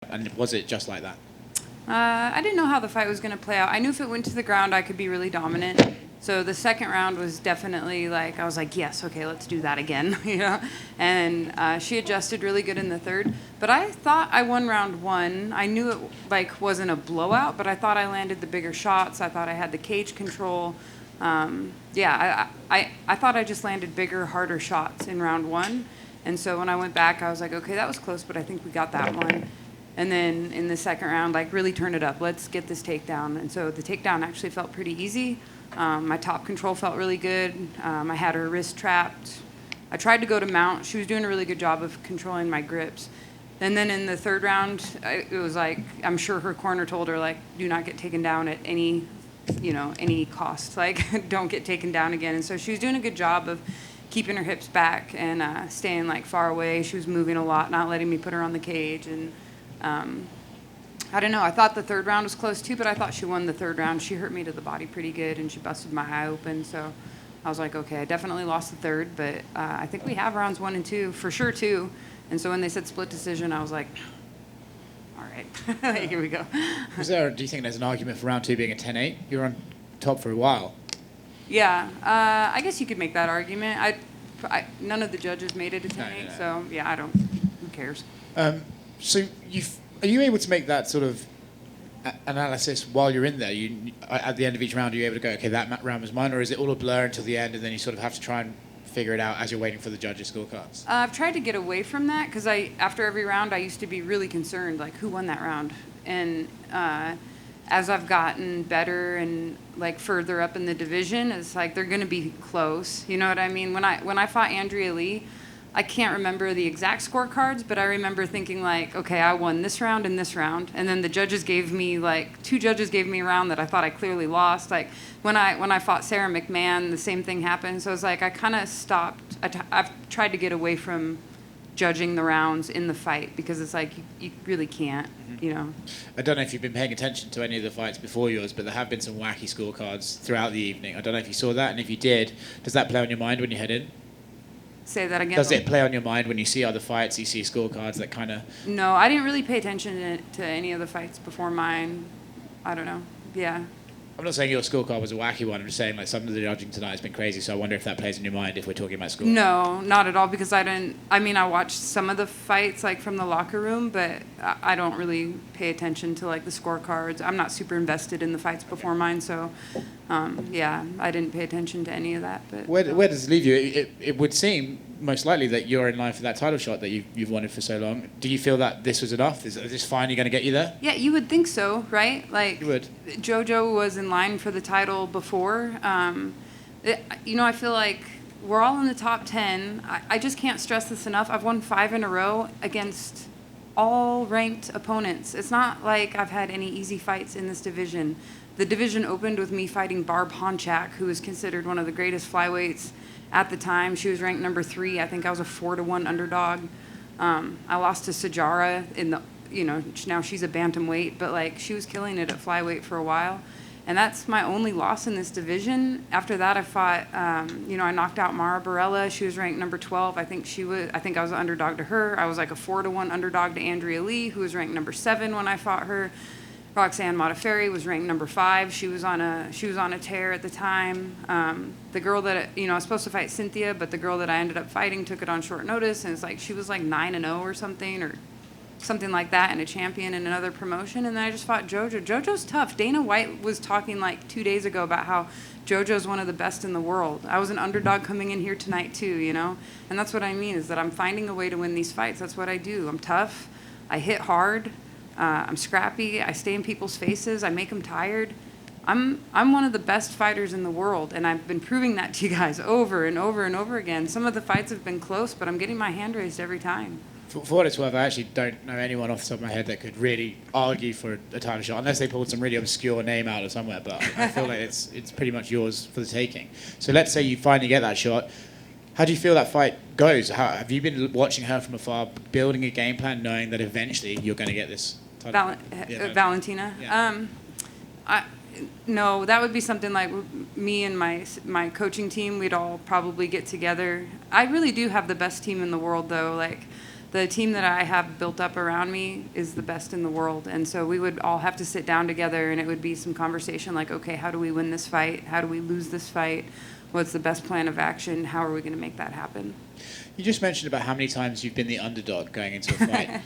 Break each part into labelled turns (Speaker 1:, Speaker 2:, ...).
Speaker 1: And was it just like that?
Speaker 2: I didn't know how the fight was going to play out. I knew if it went to the ground, I could be really dominant. So the second round was definitely like, I was like, yes, okay, let's do that again, you know? And she adjusted really good in the third. But I thought I won round one. I knew it like wasn't a blowout, but I thought I landed the bigger shots. I thought I had the cage control. I thought I just landed bigger, harder shots in round one. And so when I went back, I was like, okay, that was close, but I think we got that one. And then in the second round, like, really turn it up. Let's get this takedown. And so the takedown actually felt pretty easy. My top control felt really good. I had her wrist trapped. I tried to go to mount. She was doing a really good job of controlling my grips. And then in the third round, it was like, I'm sure her corner told her, like, do not get taken down at any cost. Like, don't get taken down again. And so she was doing a good job of keeping her hips back and staying, like, far away. She was moving a lot, not letting me put her on the cage. And I don't know. I thought the third round was close too, but I thought she won the third round. She hurt me to the body pretty good, and she busted my eye open. So I was like, okay, I definitely lost the third, but I think we have rounds 1 and 2 for sure too. And so when they said split decision, I was like, all right, here we go.
Speaker 1: Do you think there's an argument for round 2 being a 10-8? You were on top for a while.
Speaker 2: Yeah, I guess you could make that argument. None of the judges made it a 10-8, no. So yeah, I don't. Who cares?
Speaker 1: So are you able to make that sort of analysis while you're in there? At the end of each round, are you able to go, okay, that round was mine, or is it all a blur until the end, and then you sort of have to try and figure it out as you're waiting for the judges' scorecards?
Speaker 2: I've tried to get away from that because after every round, I used to be really concerned, like, who won that round? And as I've gotten better and like further up in the division, it's like they're going to be close. You know what I mean? When I fought Andrea Lee, I can't remember the exact scorecards, but I remember thinking like, okay, I won this round and this round, and then the judges gave me like 2 judges gave me a round that I thought I clearly lost. Like when I fought Sarah McMahon, the same thing happened. So it's like I kind of stopped. I've tried to get away from judging the rounds in the fight because it's like you really can't, you know.
Speaker 1: I don't know if you've been paying attention to any of the fights before yours, but there have been some wacky scorecards throughout the evening. I don't know if you saw that, and if you did, does that play on your mind when you head in?
Speaker 2: Say that again.
Speaker 1: Does it play on your mind when you see other fights, you see scorecards that kind of...
Speaker 2: No, I didn't really pay attention to any of the fights before mine. I don't know. Yeah.
Speaker 1: I'm not saying your scorecard was a wacky one. I'm just saying like some of the judging tonight has been crazy, so I wonder if that plays in your mind if we're talking about scorecard.
Speaker 2: No, not at all, because I watched some of the fights like from the locker room, but I don't really pay attention to like the scorecards. I'm not super invested in the fights before mine, so yeah, I didn't pay attention to any of that. But
Speaker 1: where does it leave you? It would seem most likely that you're in line for that title shot that you've wanted for so long. Do you feel that this was enough? Is this finally going to get you there?
Speaker 2: Yeah, you would think so, right? Like
Speaker 1: you would.
Speaker 2: JoJo was in line for the title before. I feel like we're all in the top 10. I just can't stress this enough. I've won 5 in a row against all ranked opponents. It's not like I've had any easy fights in this division. The division opened with me fighting Barb Honchak, who was considered one of the greatest flyweights at the time. She was ranked number 3. I think I was a 4-1 underdog. I lost to Sajara now she's a bantamweight, but like she was killing it at flyweight for a while. And that's my only loss in this division. After that, I fought, I knocked out Mara Barella. She was ranked number 12. I think I was an underdog to her. I was like a 4-1 underdog to Andrea Lee, who was ranked number 7 when I fought her. Roxanne Modafferi was ranked number 5. She was on a tear at the time. The girl that I was supposed to fight Cynthia, but the girl that I ended up fighting took it on short notice, and it's like she was like 9-0 or something like that, and a champion in another promotion. And then I just fought JoJo. JoJo's tough. Dana White was talking like 2 days ago about how JoJo's one of the best in the world. I was an underdog coming in here tonight too, and that's what I mean is that I'm finding a way to win these fights. That's what I do. I'm tough. I hit hard. I'm scrappy. I stay in people's faces. I make them tired. I'm one of the best fighters in the world, and I've been proving that to you guys over and over and over again. Some of the fights have been close, but I'm getting my hand raised every time.
Speaker 1: For what it's worth, I actually don't know anyone off the top of my head that could really argue for a title shot, unless they pulled some really obscure name out of somewhere, but I feel like it's pretty much yours for the taking. So let's say you finally get that shot. How do you feel that fight goes? Have you been watching her from afar, building a game plan, knowing that eventually you're going to get this title?
Speaker 2: Valentina?
Speaker 1: Yeah.
Speaker 2: No, that would be something like me and my coaching team, we'd all probably get together. I really do have the best team in the world, though. Like, the team that I have built up around me is the best in the world. And so we would all have to sit down together, and it would be some conversation like, okay, how do we win this fight? How do we lose this fight? What's the best plan of action? How are we going to make that happen?
Speaker 1: You just mentioned about how many times you've been the underdog going into a fight.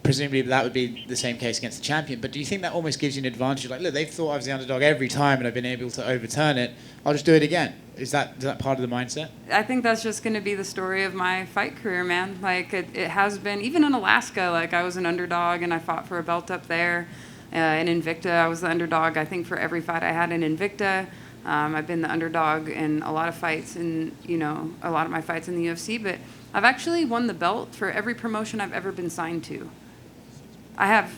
Speaker 1: Presumably that would be the same case against the champion, but do you think that almost gives you an advantage? Like, look, they've thought I was the underdog every time and I've been able to overturn it. I'll just do it again. Is that part of the mindset?
Speaker 2: I think that's just going to be the story of my fight career, man. Like, it has been, even in Alaska, like, I was an underdog and I fought for a belt up there. In Invicta, I was the underdog, I think, for every fight I had in Invicta. I've been the underdog in a lot of fights and, a lot of my fights in the UFC, but I've actually won the belt for every promotion I've ever been signed to. I have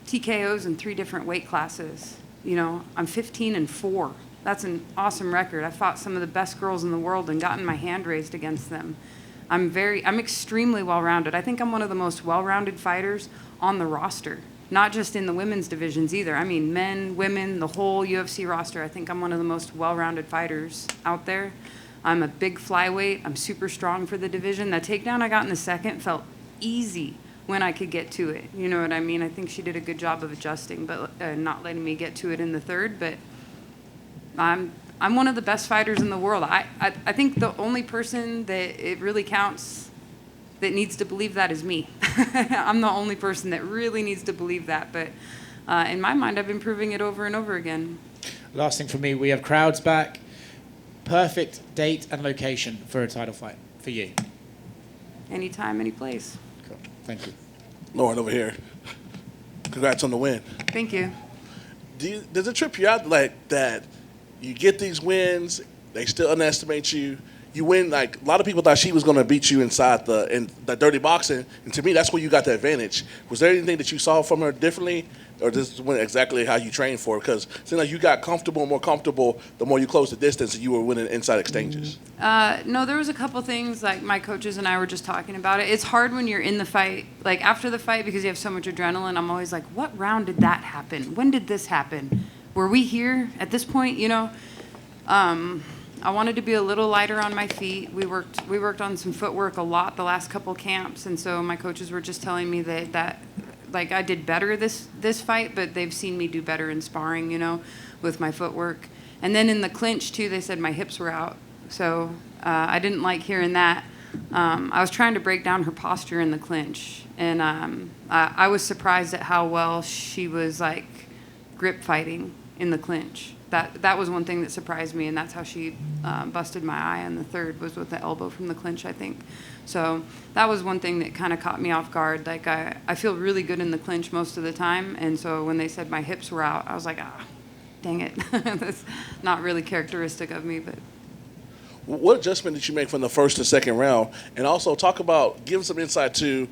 Speaker 2: TKOs in 3 different weight classes. I'm 15-4. That's an awesome record. I fought some of the best girls in the world and gotten my hand raised against them. I'm extremely well-rounded. I think I'm one of the most well-rounded fighters on the roster, not just in the women's divisions either. I mean, men, women, the whole UFC roster. I think I'm one of the most well-rounded fighters out there. I'm a big flyweight. I'm super strong for the division. That takedown I got in the second felt easy when I could get to it. You know what I mean? I think she did a good job of adjusting, but not letting me get to it in the third. But I'm one of the best fighters in the world. I think the only person that it really counts that needs to believe that is me. I'm the only person that really needs to believe that. But in my mind, I've been proving it over and over again.
Speaker 1: Last thing for me, we have crowds back. Perfect date and location for a title fight for you.
Speaker 2: Anytime, any place.
Speaker 1: Cool. Thank you.
Speaker 3: Lauren over here. Congrats on the win.
Speaker 2: Thank you.
Speaker 3: Does it trip you out like that? You get these wins, they still underestimate you. You win, like a lot of people thought she was going to beat you inside the dirty boxing, and to me, that's where you got the advantage. Was there anything that you saw from her differently, or this went exactly how you trained for it? Because it seemed like you got more comfortable the more you closed the distance, and you were winning inside exchanges.
Speaker 2: No, there was a couple things, like my coaches and I were just talking about it. It's hard when you're in the fight, like after the fight, because you have so much adrenaline. I'm always like, what round did that happen? When did this happen? Were we here at this point? I wanted to be a little lighter on my feet. We worked on some footwork a lot the last couple camps, and so my coaches were just telling me that like I did better this fight, but they've seen me do better in sparring, with my footwork. And then in the clinch too, they said my hips were out, so I didn't like hearing that. I was trying to break down her posture in the clinch, and I was surprised at how well she was like grip fighting in the clinch. That was one thing that surprised me, and that's how she busted my eye on the third, was with the elbow from the clinch, I think. So that was one thing that kind of caught me off guard. Like I feel really good in the clinch most of the time, and so when they said my hips were out, I was like, dang it. That's not really characteristic of me, but.
Speaker 3: What adjustment did you make from the first to second round? And also give some insight to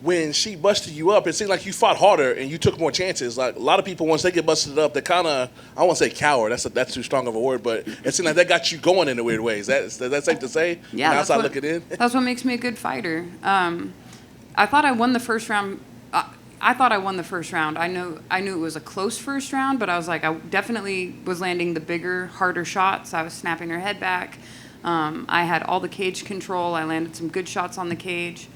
Speaker 3: when she busted you up. It seemed like you fought harder and you took more chances. Like a lot of people, once they get busted up, they kind of, I won't say cower. That's too strong of a word, but it seemed like that got you going in a weird way. Is that safe to say?
Speaker 2: Yeah,
Speaker 3: outside looking in.
Speaker 2: That's what makes me a good fighter. I thought I won the first round. I thought I won the first round. I knew it was a close first round, but I was like, I definitely was landing the bigger, harder shots. I was snapping her head back. I had all the cage control. I landed some good shots on the cage.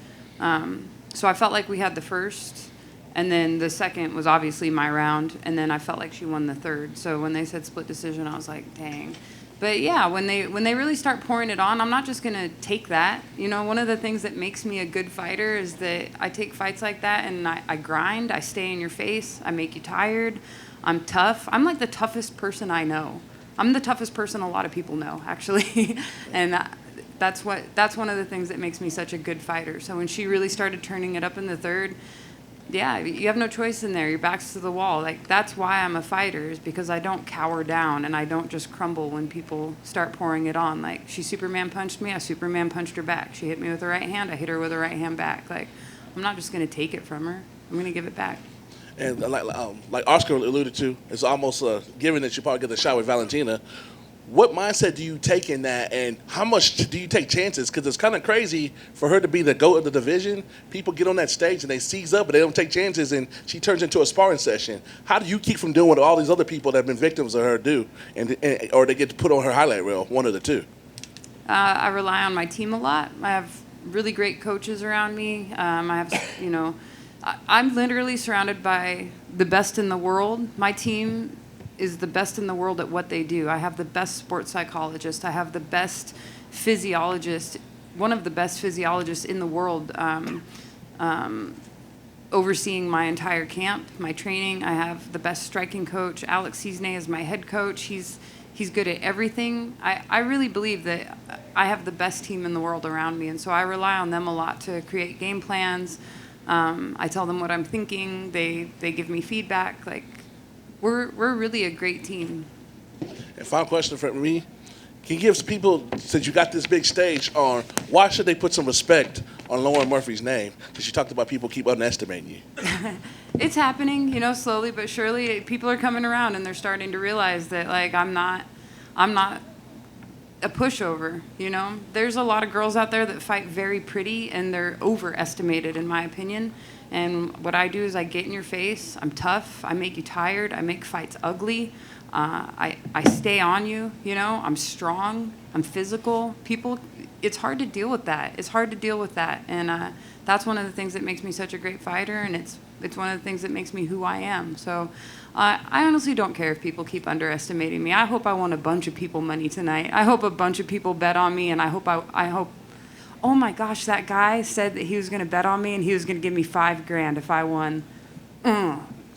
Speaker 2: So I felt like we had the first, and then the second was obviously my round, and then I felt like she won the third. So when they said split decision, I was like, dang. But yeah, when they really start pouring it on, I'm not just going to take that. One of the things that makes me a good fighter is that I take fights like that and I grind, I stay in your face, I make you tired, I'm tough. I'm like the toughest person I know. I'm the toughest person a lot of people know, actually. And that's one of the things that makes me such a good fighter. So when she really started turning it up in the third, yeah, you have no choice in there. Your back's to the wall. Like, that's why I'm a fighter, is because I don't cower down and I don't just crumble when people start pouring it on. Like, she Superman punched me, I Superman punched her back. She hit me with her right hand, I hit her with her right hand back. Like, I'm not just going to take it from her. I'm going to give it back.
Speaker 3: And like Oscar alluded to, it's almost given that you probably get the shot with Valentina. What mindset do you take in that, and how much do you take chances? Because it's kind of crazy for her to be the GOAT of the division. People get on that stage and they seize up, but they don't take chances, and she turns into a sparring session. How do you keep from doing what all these other people that have been victims of her do, or they get to put on her highlight reel, one of the two?
Speaker 2: I rely on my team a lot. I have really great coaches around me. I have, I'm literally surrounded by the best in the world. My team is the best in the world at what they do. I have the best sports psychologist. I have the best physiologist, one of the best physiologists in the world, overseeing my entire camp, my training. I have the best striking coach. Alex Cisne is my head coach. He's good at everything. I really believe that I have the best team in the world around me, and so I rely on them a lot to create game plans. I tell them what I'm thinking. They give me feedback. Like, we're really a great team.
Speaker 3: And final question for me. Can you give people, since you got this big stage on, why should they put some respect on Lauren Murphy's name? Because you talked about people keep underestimating you.
Speaker 2: It's happening, slowly but surely. People are coming around and they're starting to realize that, like, I'm not a pushover, There's a lot of girls out there that fight very pretty and they're overestimated, in my opinion. And what I do is I get in your face. I'm tough. I make you tired. I make fights ugly. I stay on you, I'm strong, I'm physical. People, it's hard to deal with that. And that's one of the things that makes me such a great fighter, and it's one of the things that makes me who I am. So I honestly don't care if people keep underestimating me. I hope I won a bunch of people money tonight. I hope a bunch of people bet on me, and I hope, oh my gosh, that guy said that he was going to bet on me and he was going to give me $5,000 if I won.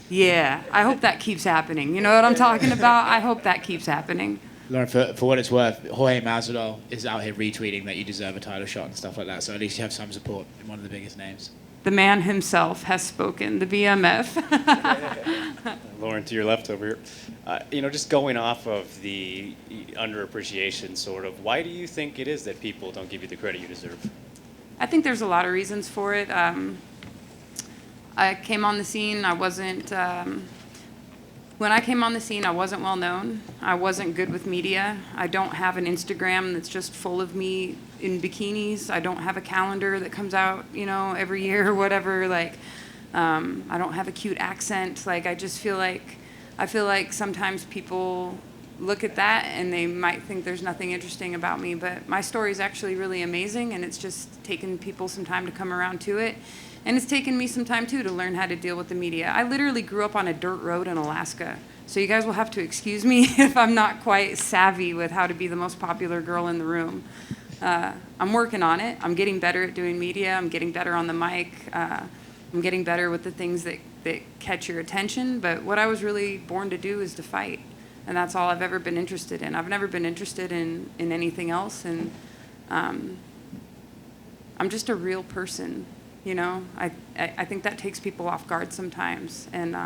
Speaker 2: Yeah, I hope that keeps happening. You know what I'm talking about? I hope that keeps happening.
Speaker 1: Lauren, for what it's worth, Jorge Masvidal is out here retweeting that you deserve a title shot and stuff like that, so at least you have some support in one of the biggest names.
Speaker 2: The man himself has spoken, the BMF.
Speaker 4: Lauren, to your left over here. Just going off of the underappreciation, sort of, why do you think it is that people don't give you the credit you deserve?
Speaker 2: I think there's a lot of reasons for it. I came on the scene, when I came on the scene, I wasn't well known. I wasn't good with media. I don't have an Instagram that's just full of me in bikinis. I don't have a calendar that comes out, every year or whatever. I don't have a cute accent. I feel like sometimes people look at that and they might think there's nothing interesting about me, but my story is actually really amazing, and it's just taken people some time to come around to it. And it's taken me some time, too, to learn how to deal with the media. I literally grew up on a dirt road in Alaska. So you guys will have to excuse me if I'm not quite savvy with how to be the most popular girl in the room. I'm working on it. I'm getting better at doing media. I'm getting better on the mic. I'm getting better with the things that catch your attention. But what I was really born to do is to fight. And that's all I've ever been interested in. I've never been interested in anything else. And I'm just a real person. I think that takes people off guard sometimes. And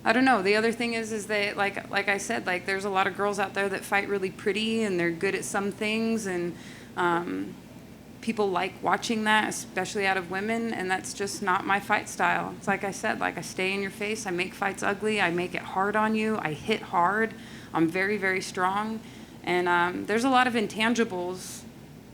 Speaker 2: I don't know. The other thing is that, like I said, there's a lot of girls out there that fight really pretty and they're good at some things. And people like watching that, especially out of women. And that's just not my fight style. It's like I said, I stay in your face. I make fights ugly. I make it hard on you. I hit hard. I'm very, very strong. And there's a lot of intangibles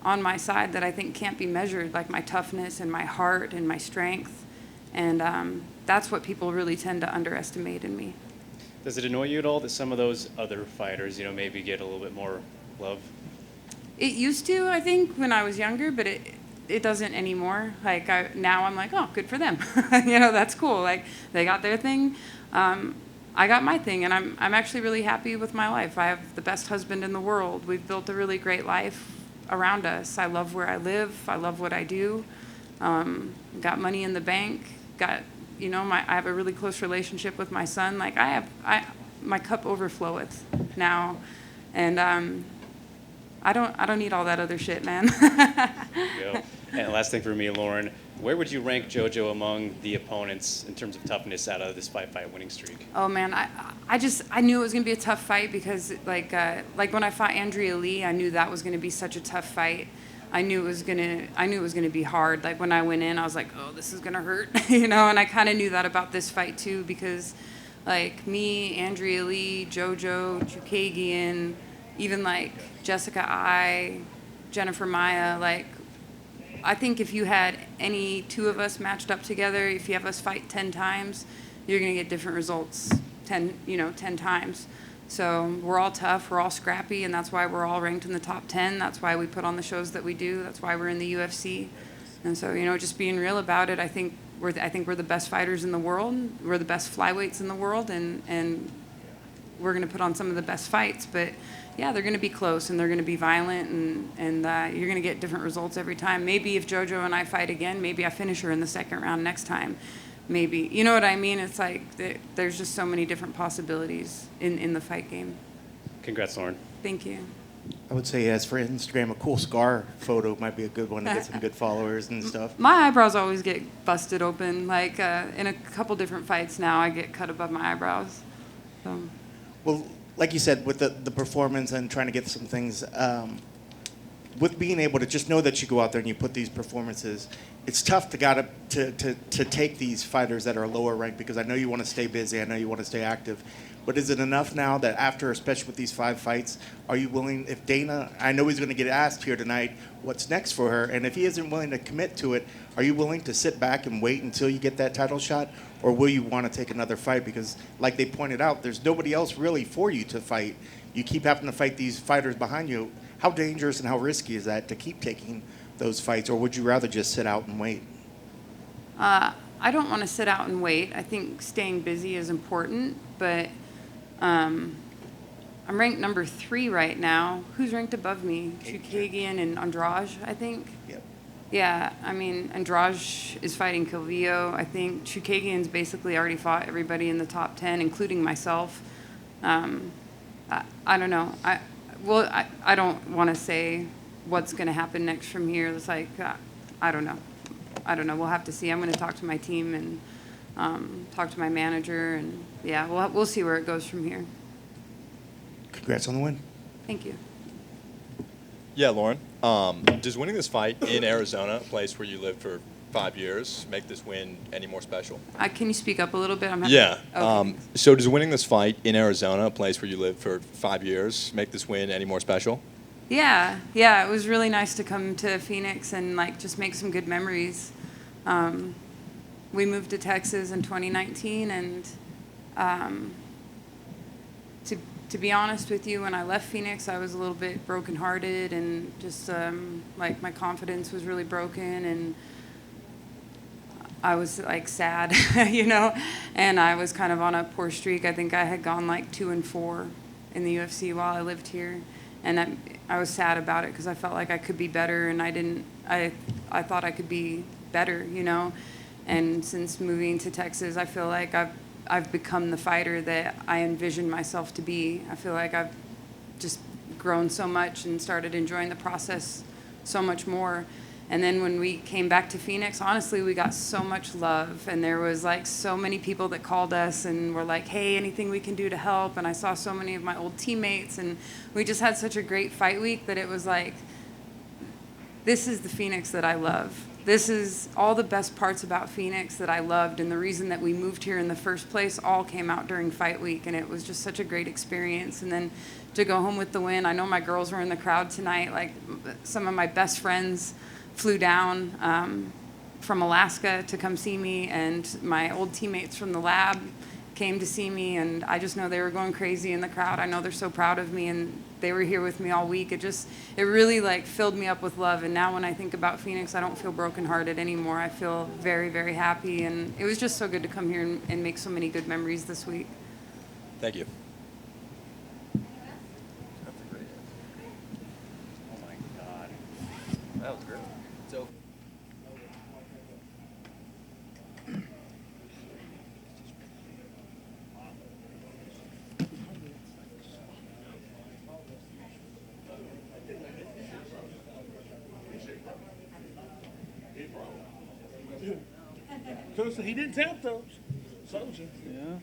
Speaker 2: on my side that I think can't be measured, like my toughness and my heart and my strength. And that's what people really tend to underestimate in me.
Speaker 4: Does it annoy you at all that some of those other fighters, maybe get a little bit more love?
Speaker 2: It used to, I think, when I was younger, but it doesn't anymore. Now I'm like, oh, good for them. That's cool. They got their thing. I got my thing, and I'm actually really happy with my life. I have the best husband in the world. We've built a really great life around us. I love where I live. I love what I do. Got money in the bank. I have a really close relationship with my son. My cup overfloweth now, and I don't need all that other shit, man.
Speaker 4: Go. And last thing for me, Lauren, where would you rank JoJo among the opponents in terms of toughness out of this fight winning streak?
Speaker 2: Oh man, I knew it was gonna be a tough fight because like when I fought Andrea Lee, I knew that was gonna be such a tough fight. I knew it was gonna be hard. Like when I went in, I was like, oh, this is gonna hurt, And I kind of knew that about this fight too, because like me, Andrea Lee, JoJo, Chukagian, even like Jessica I, Jennifer Maia, I think if you had any two of us matched up together, if you have us fight 10 times, you're going to get different results 10 times. So we're all tough, we're all scrappy, and that's why we're all ranked in the top 10. That's why we put on the shows that we do. That's why we're in the UFC. And so, just being real about it, I think we're the best fighters in the world. We're the best flyweights in the world, and we're going to put on some of the best fights. But yeah, they're going to be close and they're going to be violent, and you're going to get different results every time. Maybe if JoJo and I fight again, maybe I finish her in the second round next time. Maybe. You know what I mean? It's like there's just so many different possibilities in the fight game.
Speaker 4: Congrats, Lauren.
Speaker 2: Thank you.
Speaker 5: I would say, as for Instagram, a cool scar photo might be a good one to get some good followers and stuff.
Speaker 2: My eyebrows always get busted open. Like in a couple different fights now, I get cut above my eyebrows. So.
Speaker 5: Well, like you said, with the performance and trying to get some things, with being able to just know that you go out there and you put these performances, it's tough to take these fighters that are lower ranked, because I know you want to stay busy, I know you want to stay active. But is it enough now that after, especially with these 5 fights, are you willing, if Dana, I know he's going to get asked here tonight what's next for her, and if he isn't willing to commit to it, are you willing to sit back and wait until you get that title shot, or will you want to take another fight? Because like they pointed out, there's nobody else really for you to fight. You keep having to fight these fighters behind you. How dangerous and how risky is that to keep taking those fights, or would you rather just sit out and wait?
Speaker 2: I don't want to sit out and wait. I think staying busy is important, but I'm ranked number 3 right now. Who's ranked above me? Chukagian and Andrade, I think.
Speaker 5: Yep.
Speaker 2: Yeah, I mean, Andrade is fighting Calvillo. I think Chukagian's basically already fought everybody in the top 10, including myself. I don't know. I don't want to say what's going to happen next from here. It's like, I don't know. We'll have to see. I'm going to talk to my team and talk to my manager, and yeah, we'll see where it goes from here.
Speaker 5: Congrats on the win.
Speaker 2: Thank you.
Speaker 6: Yeah, Lauren. Does winning this fight in Arizona, a place where you lived for 5 years, make this win any more special?
Speaker 2: Can you speak up a little bit?
Speaker 6: Yeah.
Speaker 2: Okay.
Speaker 6: So does winning this fight in Arizona, a place where you lived for 5 years, make this win any more special?
Speaker 2: Yeah, it was really nice to come to Phoenix and just make some good memories. We moved to Texas in 2019, and to be honest with you, when I left Phoenix, I was a little bit brokenhearted, and just my confidence was really broken, and I was sad, and I was kind of on a poor streak. I think I had gone 2-4 in the UFC while I lived here, and I was sad about it because I felt like I could be better, and I thought I could be better, And since moving to Texas, I feel like I've become the fighter that I envisioned myself to be. I feel like I've just grown so much and started enjoying the process so much more. And then when we came back to Phoenix, honestly, we got so much love, and there was so many people that called us and were like, hey, anything we can do to help. And I saw so many of my old teammates, and we just had such a great fight week that it was this is the Phoenix that I love. This is all the best parts about Phoenix that I loved, and the reason that we moved here in the first place all came out during fight week, and it was just such a great experience. And then to go home with the win, I know my girls were in the crowd tonight. Some of my best friends flew down from Alaska to come see me, and my old teammates from the lab came to see me, and I just know they were going crazy in the crowd. I know they're so proud of me, and they were here with me all week. It really filled me up with love, and now when I think about Phoenix, I don't feel brokenhearted anymore. I feel very, very happy, and it was just so good to come here and make so many good memories this week.
Speaker 6: Thank you.
Speaker 4: Oh my God. That was great. So.
Speaker 3: So he didn't tap those. Soldier.
Speaker 1: Yeah.